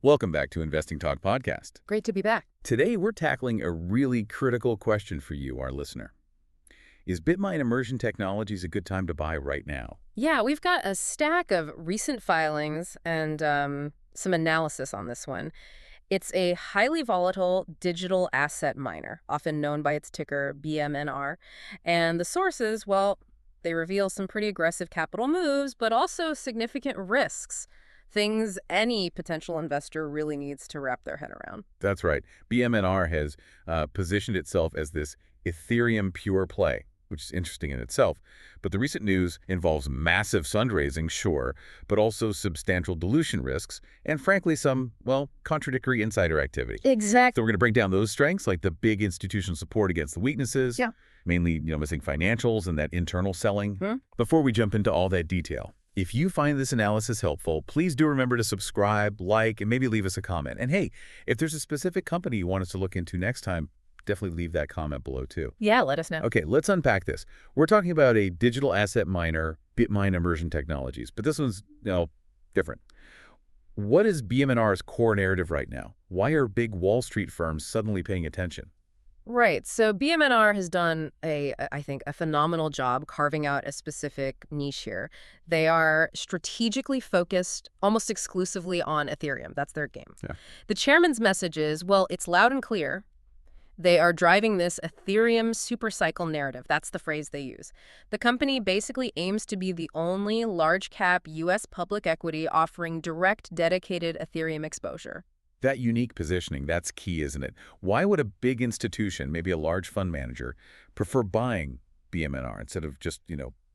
Welcome back to Investing Talk Podcast. Great to be back. Today, we're tackling a really critical question for you, our listener. Is Bitmine Immersion Technologies a good time to buy right now? Yeah, we've got a stack of recent filings and some analysis on this one. It's a highly volatile digital asset miner, often known by its ticker BMNR. And the sources, well, they reveal some pretty aggressive capital moves, but also significant risks. Things any potential investor really needs to wrap their head around. That's right. BMNR has positioned itself as this Ethereum pure play, which is interesting in itself. But the recent news involves massive fundraising, sure, but also substantial dilution risks and, frankly, some, well, contradictory insider activity. Exactly. So we're going to break down those strengths, like the big institutional support against the weaknesses, Yeah. mainly missing financials and that internal selling. Before we jump into all that detail, if you find this analysis helpful, please do remember to subscribe, like, and maybe leave us a comment. And hey, if there's a specific company you want us to look into next time, definitely leave that comment below too. Yeah, let us know. Okay, let's unpack this. We're talking about a digital asset miner, Bitmine Immersion Technologies, but this one's, different. What is BMNR's core narrative right now? Why are big Wall Street firms suddenly paying attention? Right. So BMNR has done I think, a phenomenal job carving out a specific niche here. They are strategically focused almost exclusively on Ethereum. That's their game. Yeah. The chairman's message is, well, it's loud and clear. They are driving this Ethereum supercycle narrative. That's the phrase they use. The company basically aims to be the only large-cap U.S. public equity offering direct, dedicated Ethereum exposure. That unique positioning, that's key, isn't it? Why would a big institution, maybe a large fund manager, prefer buying BMNR instead of just,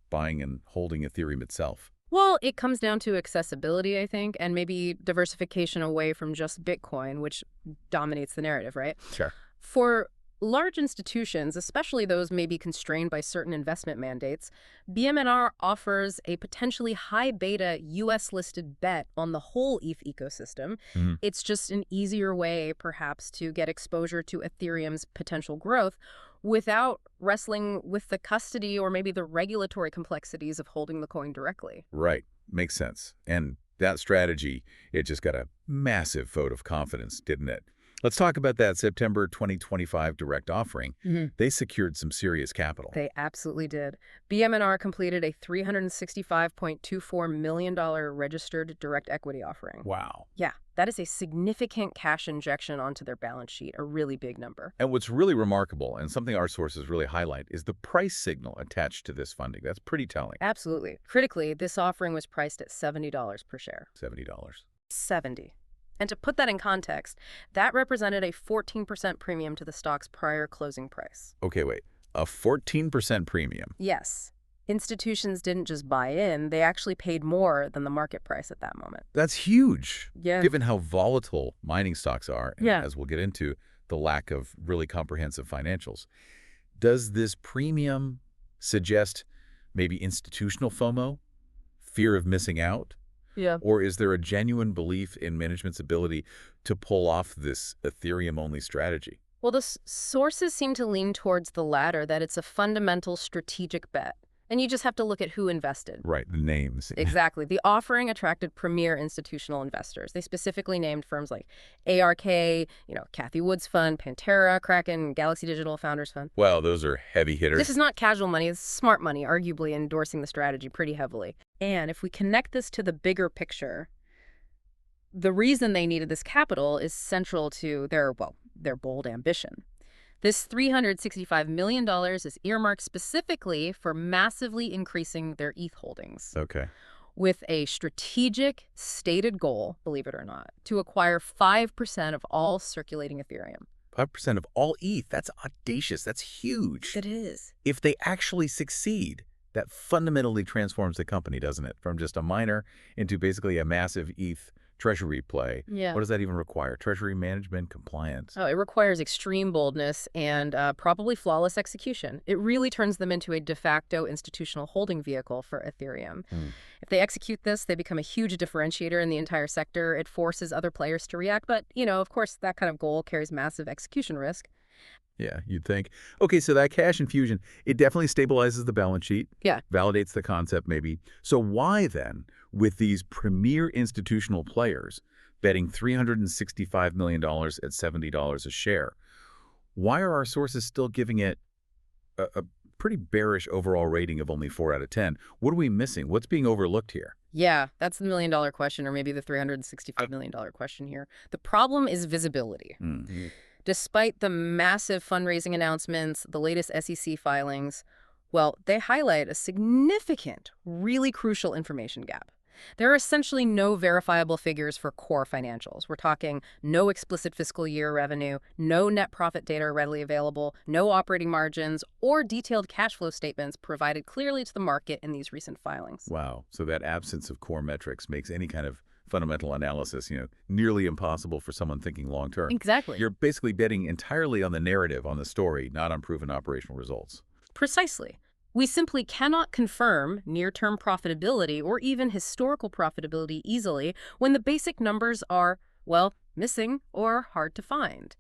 buying and holding Ethereum itself? Well, it comes down to accessibility, I think, and maybe diversification away from just Bitcoin, which dominates the narrative, right? Sure. For large institutions, especially those maybe constrained by certain investment mandates, BMNR offers a potentially high beta US-listed bet on the whole ETH ecosystem. It's just an easier way, perhaps, to get exposure to Ethereum's potential growth without wrestling with the custody or maybe the regulatory complexities of holding the coin directly. Right. Makes sense. And that strategy, it just got a massive vote of confidence, didn't it? Let's talk about that September 2025 direct offering. They secured some serious capital. They absolutely did. BMNR completed a $365.24 million registered direct equity offering. Wow. Yeah, that is a significant cash injection onto their balance sheet, a really big number. And what's really remarkable, and something our sources really highlight, is the price signal attached to this funding. That's pretty telling. Absolutely. Critically, this offering was priced at $70 per share. $70. 70. And to put that in context, that represented a 14% premium to the stock's prior closing price. Okay, wait. A 14% premium? Yes. Institutions didn't just buy in, they actually paid more than the market price at that moment. That's huge. Yeah. Given how volatile mining stocks are, and Yeah. as we'll get into, the lack of really comprehensive financials. Does this premium suggest maybe institutional FOMO, fear of missing out? Yeah. Or is there a genuine belief in management's ability to pull off this Ethereum-only strategy? Well, the sources seem to lean towards the latter, that it's a fundamental strategic bet. And you just have to look at who invested. Right, the names. Exactly. The offering attracted premier institutional investors. They specifically named firms like ARK, Cathie Wood's fund, Pantera, Kraken, Galaxy Digital Founders Fund. Wow, those are heavy hitters. This is not casual money. It's smart money, arguably endorsing the strategy pretty heavily. And if we connect this to the bigger picture, the reason they needed this capital is central to their bold ambition. This $365 million is earmarked specifically for massively increasing their ETH holdings. Okay. With a strategic stated goal, believe it or not, to acquire 5% of all circulating Ethereum. 5% of all ETH. That's audacious. That's huge. It is. If they actually succeed, that fundamentally transforms the company, doesn't it? From just a miner into basically a massive ETH treasury play. Yeah. What does that even require? Treasury management, compliance? Oh, it requires extreme boldness and probably flawless execution. It really turns them into a de facto institutional holding vehicle for Ethereum. If they execute this, they become a huge differentiator in the entire sector. It forces other players to react. But, of course, that kind of goal carries massive execution risk. Yeah, you'd think. Okay, so that cash infusion, it definitely stabilizes the balance sheet. Yeah. Validates the concept, maybe. So why then, with these premier institutional players, betting $365 million at $70 a share. Why are our sources still giving it a pretty bearish overall rating of only 4 out of 10? What are we missing? What's being overlooked here? Yeah, that's the million-dollar question, or maybe the $365 million question here. The problem is visibility. Despite the massive fundraising announcements, the latest SEC filings, well, they highlight a significant, really crucial information gap. There are essentially no verifiable figures for core financials. We're talking no explicit fiscal year revenue, no net profit data readily available, no operating margins, or detailed cash flow statements provided clearly to the market in these recent filings. Wow. So that absence of core metrics makes any kind of fundamental analysis, nearly impossible for someone thinking long term. Exactly. You're basically betting entirely on the narrative, on the story, not on proven operational results. Precisely. We simply cannot confirm near-term profitability or even historical profitability easily when the basic numbers are, well, missing or hard to find.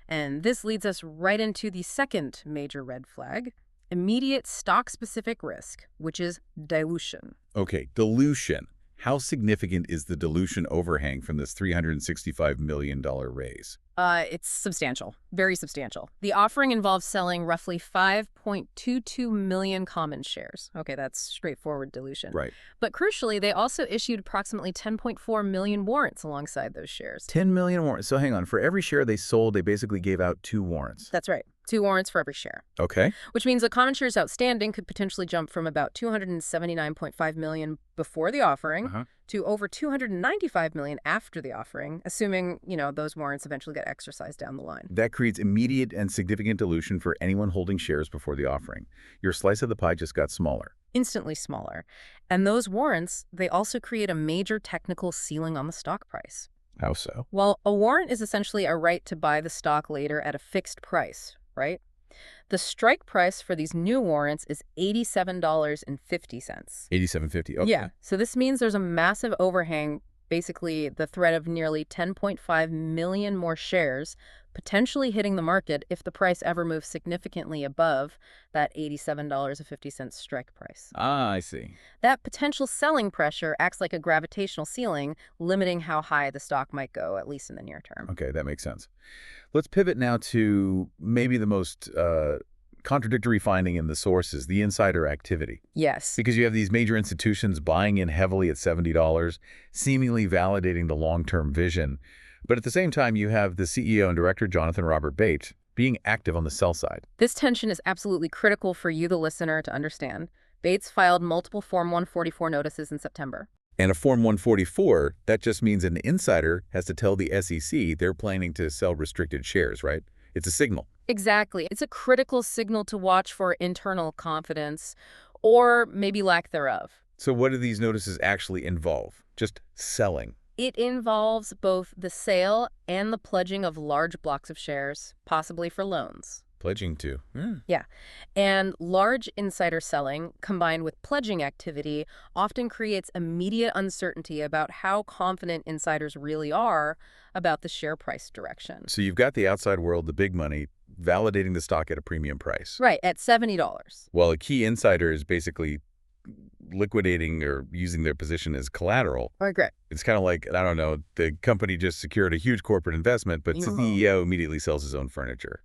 And this leads us right into the second major red flag, immediate stock-specific risk, which is dilution. Okay, dilution. How significant is the dilution overhang from this $365 million raise? It's substantial, very substantial. The offering involves selling roughly 5.22 million common shares. Okay, that's straightforward dilution. Right. But crucially, they also issued approximately 10.4 million warrants alongside those shares. 10 million warrants. So hang on, for every share they sold, they basically gave out 2 warrants. That's right. 2 warrants for every share. Okay. Which means the common shares outstanding could potentially jump from about 279.5 million before the offering to over 295 million after the offering, assuming, those warrants eventually get exercised down the line. That creates immediate and significant dilution for anyone holding shares before the offering. Your slice of the pie just got smaller. Instantly smaller. And those warrants, they also create a major technical ceiling on the stock price. How so? Well, a warrant is essentially a right to buy the stock later at a fixed price, right? The strike price for these new warrants is $87.50. $87.50. Okay. Yeah. So this means there's a massive overhang, basically the threat of nearly 10.5 million more shares potentially hitting the market if the price ever moves significantly above that $87.50 strike price. Ah, I see. That potential selling pressure acts like a gravitational ceiling, limiting how high the stock might go, at least in the near term. Okay, that makes sense. Let's pivot now to maybe the most contradictory finding in the sources, the insider activity. Yes. Because you have these major institutions buying in heavily at $70, seemingly validating the long-term vision. But at the same time, you have the CEO and director, Jonathan Robert Bate, being active on the sell side. This tension is absolutely critical for you, the listener, to understand. Bates filed multiple Form 144 notices in September. And a Form 144, that just means an insider has to tell the SEC they're planning to sell restricted shares, right? It's a signal. Exactly. It's a critical signal to watch for internal confidence, or maybe lack thereof. So what do these notices actually involve? Just selling? It involves both the sale and the pledging of large blocks of shares, possibly for loans. Pledging to. Yeah. And large insider selling, combined with pledging activity, often creates immediate uncertainty about how confident insiders really are about the share price direction. So you've got the outside world, the big money, validating the stock at a premium price. Right, at $70. While a key insider is basically liquidating or using their position as collateral. Right. It's kind of like, I don't know, the company just secured a huge corporate investment, but the CEO immediately sells his own furniture.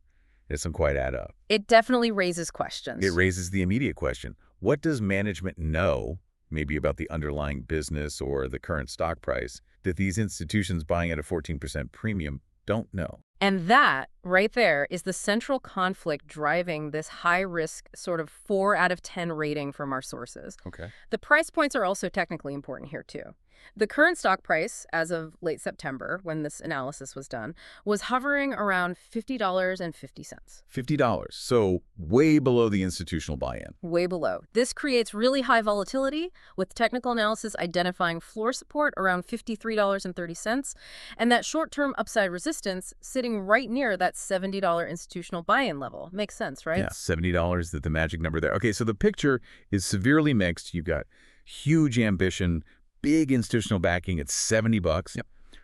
It doesn't quite add up. It definitely raises questions. It raises the immediate question. What does management know, maybe about the underlying business or the current stock price, that these institutions buying at a 14% premium don't know? And that, right there, is the central conflict driving this high-risk sort of 4 out of 10 rating from our sources. Okay. The price points are also technically important here, too. The current stock price, as of late September, when this analysis was done, was hovering around $50.50. $50. So way below the institutional buy-in. Way below. This creates really high volatility, with technical analysis identifying floor support around $53.30, and that short-term upside resistance sitting right near that $70 institutional buy-in level. Makes sense, right? Yeah, $70, the magic number there. Okay, so the picture is severely mixed. You've got huge ambition, big institutional backing at $70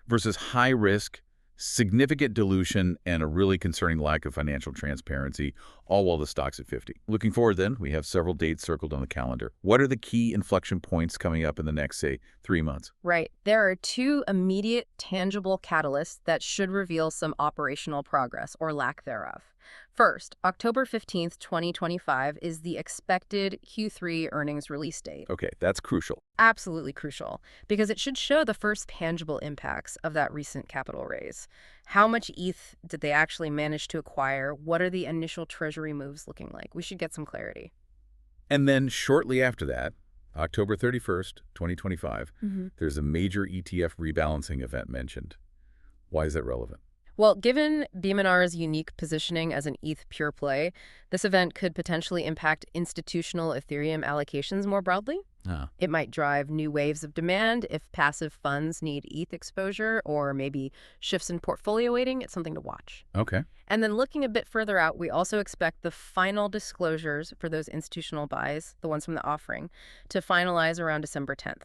versus high risk, significant dilution, and a really concerning lack of financial transparency, all while the stock's at 50. Looking forward then, we have several dates circled on the calendar. What are the key inflection points coming up in the next, say, 3 months? Right. There are two immediate, tangible catalysts that should reveal some operational progress or lack thereof. First, October 15th, 2025 is the expected Q3 earnings release date. Okay, that's crucial. Absolutely crucial, because it should show the first tangible impacts of that recent capital raise. How much ETH did they actually manage to acquire? What are the initial treasury moves looking like? We should get some clarity. And then shortly after that, October 31st, 2025, there's a major ETF rebalancing event mentioned. Why is that relevant? Well, given BMNR's unique positioning as an ETH pure play, this event could potentially impact institutional Ethereum allocations more broadly. It might drive new waves of demand if passive funds need ETH exposure, or maybe shifts in portfolio weighting. It's something to watch. Okay. And then looking a bit further out, we also expect the final disclosures for those institutional buys, the ones from the offering, to finalize around December 10th.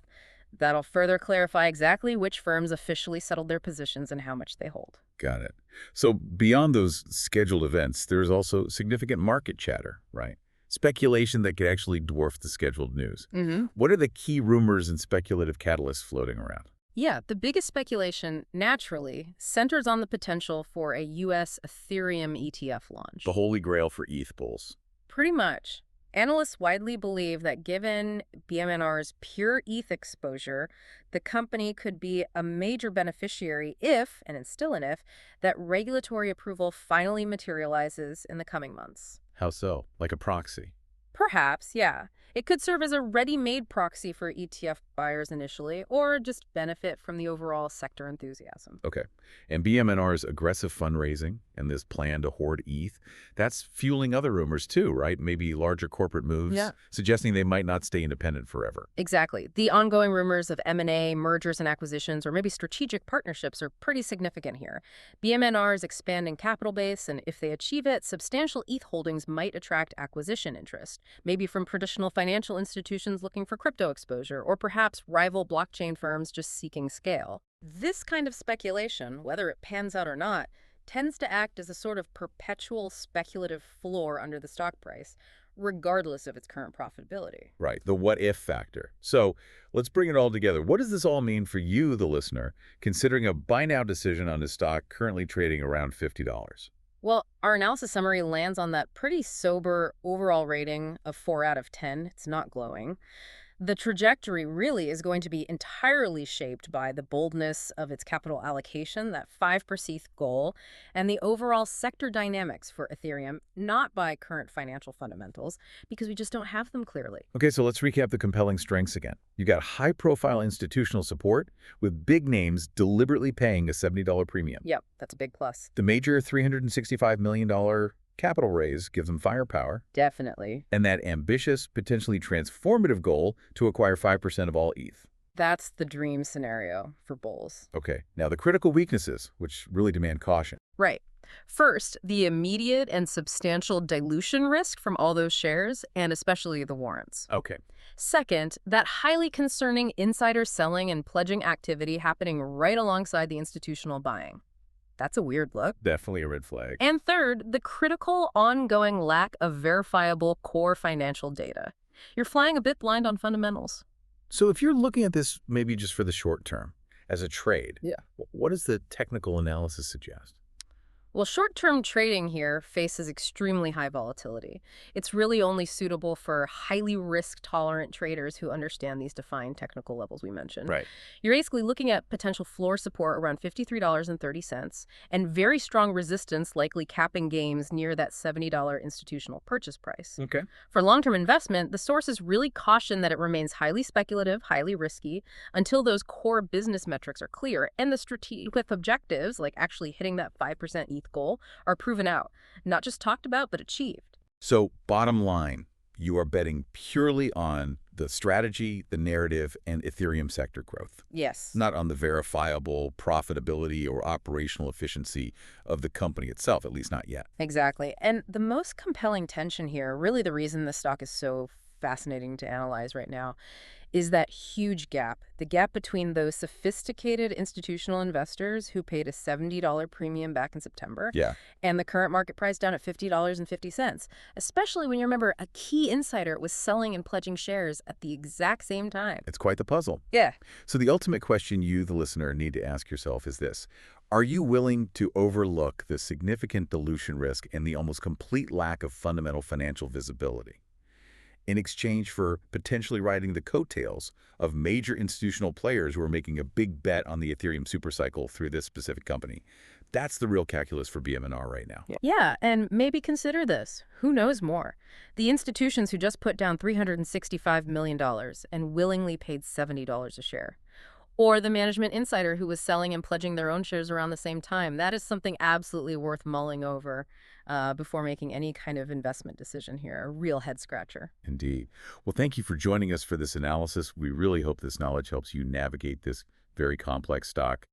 That'll further clarify exactly which firms officially settled their positions and how much they hold. Got it. So beyond those scheduled events, there's also significant market chatter, right? Speculation that could actually dwarf the scheduled news. What are the key rumors and speculative catalysts floating around? Yeah, the biggest speculation, naturally, centers on the potential for a U.S. Ethereum ETF launch. The holy grail for ETH bulls. Pretty much. Analysts widely believe that given BMNR's pure ETH exposure, the company could be a major beneficiary if, and it's still an if, that regulatory approval finally materializes in the coming months. How so? Like a proxy? Perhaps, yeah. It could serve as a ready-made proxy for ETF buyers initially, or just benefit from the overall sector enthusiasm. Okay. And BMNR's aggressive fundraising and this plan to hoard ETH, that's fueling other rumors too, right? Maybe larger corporate moves, suggesting they might not stay independent forever. Exactly. The ongoing rumors of M&A, mergers and acquisitions, or maybe strategic partnerships are pretty significant here. BMNR is expanding capital base, and if they achieve it, substantial ETH holdings might attract acquisition interest, maybe from traditional financial institutions looking for crypto exposure, or perhaps rival blockchain firms just seeking scale. This kind of speculation, whether it pans out or not, tends to act as a sort of perpetual speculative floor under the stock price, regardless of its current profitability. Right, the what-if factor. So let's bring it all together. What does this all mean for you, the listener, considering a buy-now decision on a stock currently trading around $50? Well, our analysis summary lands on that pretty sober overall rating of 4 out of 10. It's not glowing. The trajectory really is going to be entirely shaped by the boldness of its capital allocation, that 5% goal, and the overall sector dynamics for Ethereum, not by current financial fundamentals, because we just don't have them clearly. Okay, so let's recap the compelling strengths again. You got high-profile institutional support with big names deliberately paying a $70 premium. Yep, that's a big plus. The major $365 million capital raise gives them firepower. Definitely. And that ambitious, potentially transformative goal to acquire 5% of all ETH. That's the dream scenario for bulls. Okay, now the critical weaknesses, which really demand caution. Right. First, the immediate and substantial dilution risk from all those shares, and especially the warrants. Okay. Second, that highly concerning insider selling and pledging activity happening right alongside the institutional buying. That's a weird look. Definitely a red flag. And third, the critical ongoing lack of verifiable core financial data. You're flying a bit blind on fundamentals. So if you're looking at this maybe just for the short term, as a trade, what does the technical analysis suggest? Well, short-term trading here faces extremely high volatility. It's really only suitable for highly risk-tolerant traders who understand these defined technical levels we mentioned. Right. You're basically looking at potential floor support around $53.30 and very strong resistance likely capping gains near that $70 institutional purchase price. Okay. For long-term investment, the sources really caution that it remains highly speculative, highly risky, until those core business metrics are clear and the strategic objectives, like actually hitting that 5% ETH goal, are proven out. Not just talked about, but achieved. So bottom line, you are betting purely on the strategy, the narrative, and Ethereum sector growth. Yes. Not on the verifiable profitability or operational efficiency of the company itself, at least not yet. Exactly. And the most compelling tension here, really the reason the stock is so fascinating to analyze right now, is that huge gap, the gap between those sophisticated institutional investors who paid a $70 premium back in September Yeah, and the current market price down at $50.50, especially when you remember a key insider was selling and pledging shares at the exact same time. it's quite the puzzle. Yeah. So the ultimate question you, the listener, need to ask yourself is this. Are you willing to overlook the significant dilution risk and the almost complete lack of fundamental financial visibility in exchange for potentially riding the coattails of major institutional players who are making a big bet on the Ethereum supercycle through this specific company? That's the real calculus for BMNR right now. Yeah, and maybe consider this. Who knows more? The institutions who just put down $365 million and willingly paid $70 a share. Or the management insider who was selling and pledging their own shares around the same time. That is something absolutely worth mulling over before making any kind of investment decision here. A real head-scratcher. Indeed. Well, thank you for joining us for this analysis. We really hope this knowledge helps you navigate this very complex stock.